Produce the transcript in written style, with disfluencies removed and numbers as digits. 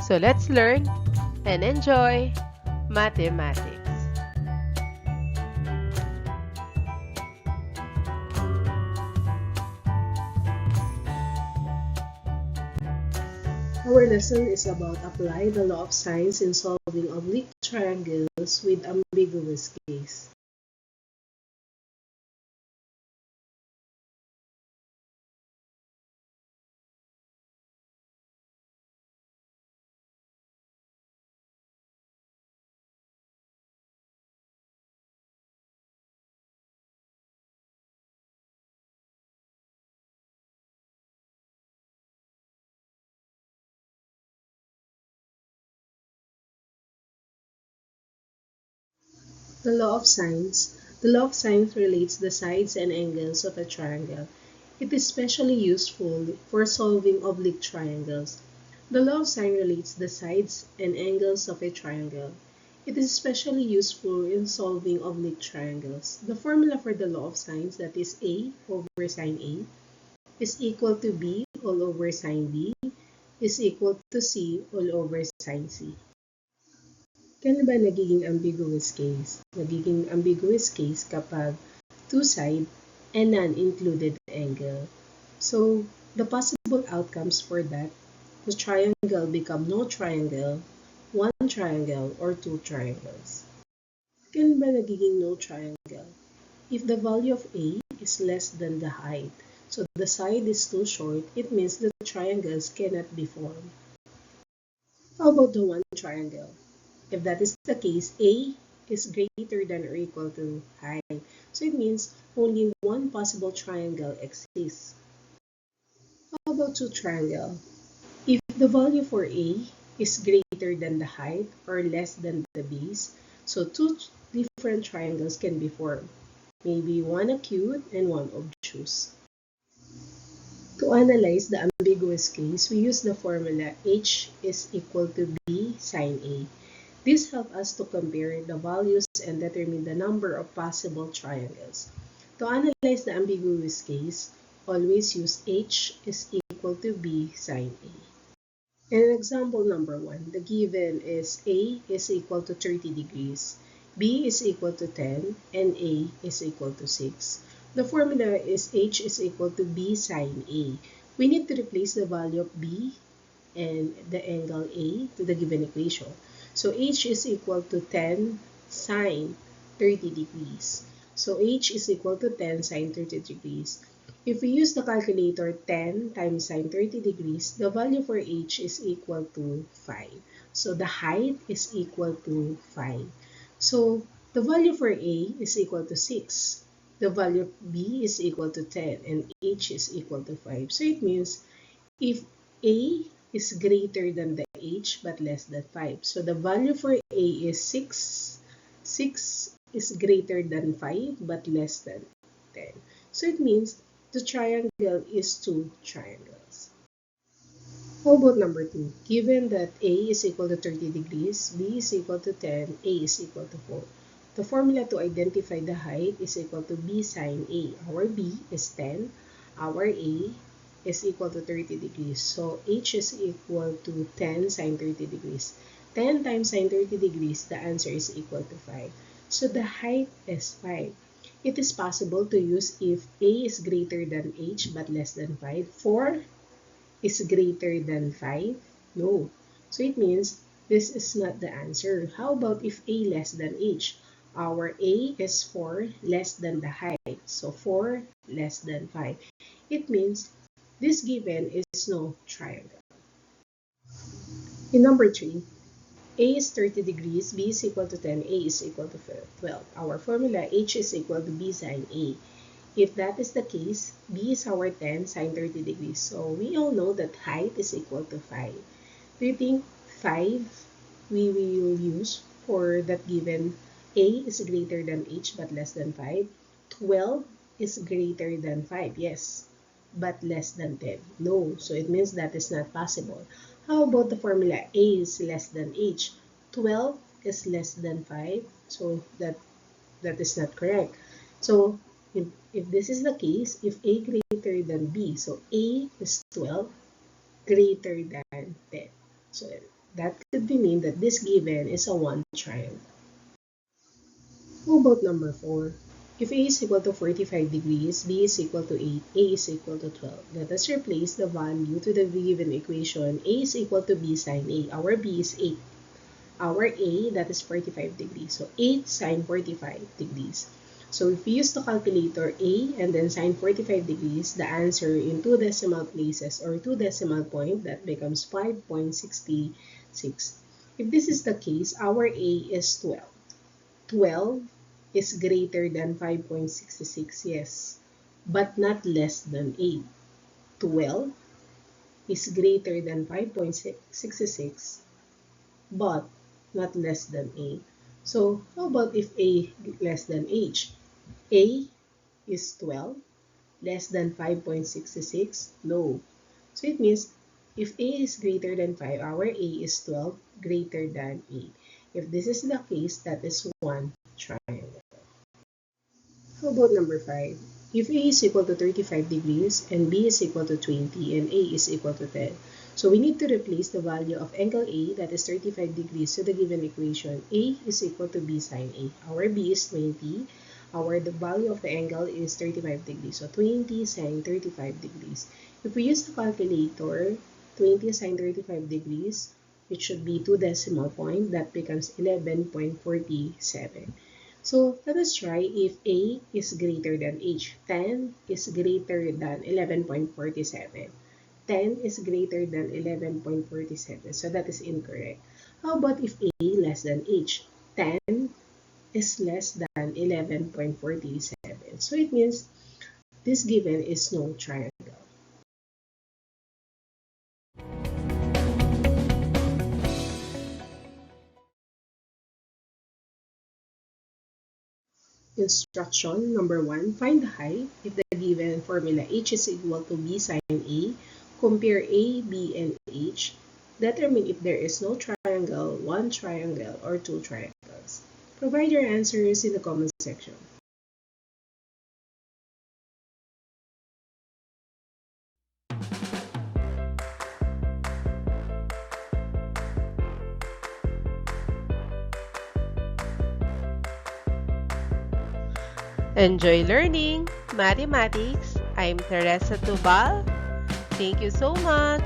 So let's learn and enjoy mathematics. Our lesson is about apply the law of sines in solving oblique triangles with ambiguous case. The law of sines. The law of sines relates the sides and angles of a triangle. It is especially useful for solving oblique triangles. The law of sine relates the sides and angles of a triangle. It is especially useful in solving oblique triangles. The formula for the law of sines, that is A over sine A, is equal to B all over sine B, is equal to C all over sine C. Kailan ba nagiging ambiguous case? Nagiging ambiguous case kapag two-side and non-included angle. So, the possible outcomes for that, the triangle become no triangle, one triangle, or two triangles. Kailan ba nagiging no triangle? If the value of A is less than the height, so the side is too short, it means the triangles cannot be formed. How about the one triangle? If that is the case, A is greater than or equal to height. So it means only one possible triangle exists. How about two triangle? If the value for A is greater than the height or less than the base, so two different triangles can be formed. Maybe one acute and one obtuse. To analyze the ambiguous case, we use the formula H is equal to B sine A. This helps us to compare the values and determine the number of possible triangles. To analyze the ambiguous case, always use H is equal to B sine A. In example number 1, the given is A is equal to 30 degrees, B is equal to 10, and A is equal to 6. The formula is H is equal to B sine A. We need to replace the value of B and the angle A to the given equation. So H is equal to 10 sine 30 degrees. So H is equal to 10 sine 30 degrees. If we use the calculator 10 times sine 30 degrees, the value for H is equal to 5. So the height is equal to 5. So the value for A is equal to 6. The value of B is equal to 10 and H is equal to 5. So it means if A is greater than the H but less than 5. So the value for A is 6. 6 is greater than 5 but less than 10. So it means the triangle is two triangles. How about number 2? Given that A is equal to 30 degrees, B is equal to 10, A is equal to 4. The formula to identify the height is equal to B sine A. Our B is 10, our A is equal to 30 degrees. So H is equal to 10 sine 30 degrees. 10 times sine 30 degrees, the answer is equal to 5. So the height is 5. It is possible to use if A is greater than H but less than 5. 4 is greater than 5? No. So it means this is not the answer. How about if A less than H? Our A is 4 less than the height. So 4 less than 5. It means this given is no triangle. In number 3, A is 30 degrees, B is equal to 10, A is equal to 12. Our formula H is equal to B sine A. If that is the case, B is our 10 sine 30 degrees. So we all know that height is equal to 5. Do you think 5 we will use for that given A is greater than H but less than 5? 12 is greater than 5, yes, but less than 10. No, so it means that is not possible. How about the formula A is less than H? 12 is less than 5, so that is not correct. So if this is the case, if A greater than B, so A is 12 greater than 10. So That could be mean that this given is a one triangle. How about number 4? If A is equal to 45 degrees, B is equal to 8, A is equal to 12. Let us replace the value to the given equation. A is equal to B sine A. Our B is 8. Our A, that is 45 degrees. So 8 sine 45 degrees. So if we use the calculator A and then sine 45 degrees, the answer in 2 decimal places or 2 decimal point, that becomes 5.66. If this is the case, our A is 12. 12 is greater than 5.66, yes, but not less than 8. 12 is greater than 5.66, but not less than 8. So how about if A less than H? A is 12 less than 5.66? No. So it means if A is greater than 5, our A is 12 greater than 8. If this is the case, that is one triangle. How about number 5? If A is equal to 35 degrees and B is equal to 20 and A is equal to 10. So we need to replace the value of angle A, that is 35 degrees, to the given equation. A is equal to B sine A. Our B is 20. The value of the angle is 35 degrees. So 20 sine 35 degrees. If we use the calculator, 20 sine 35 degrees, it should be 2 decimal point. That becomes 11.47. So let us try if A is greater than H. 10 is greater than 11.47. 10 is greater than 11.47. So that is incorrect. How about if A less than H? 10 is less than 11.47. So it means this given is no triangle. Instruction number 1, find the height. If the given formula H is equal to B sine A, compare A, B, and H. Determine if there is no triangle, one triangle, or two triangles. Provide your answers in the comment section. Enjoy learning mathematics. I'm Teresa Tubal. Thank you so much.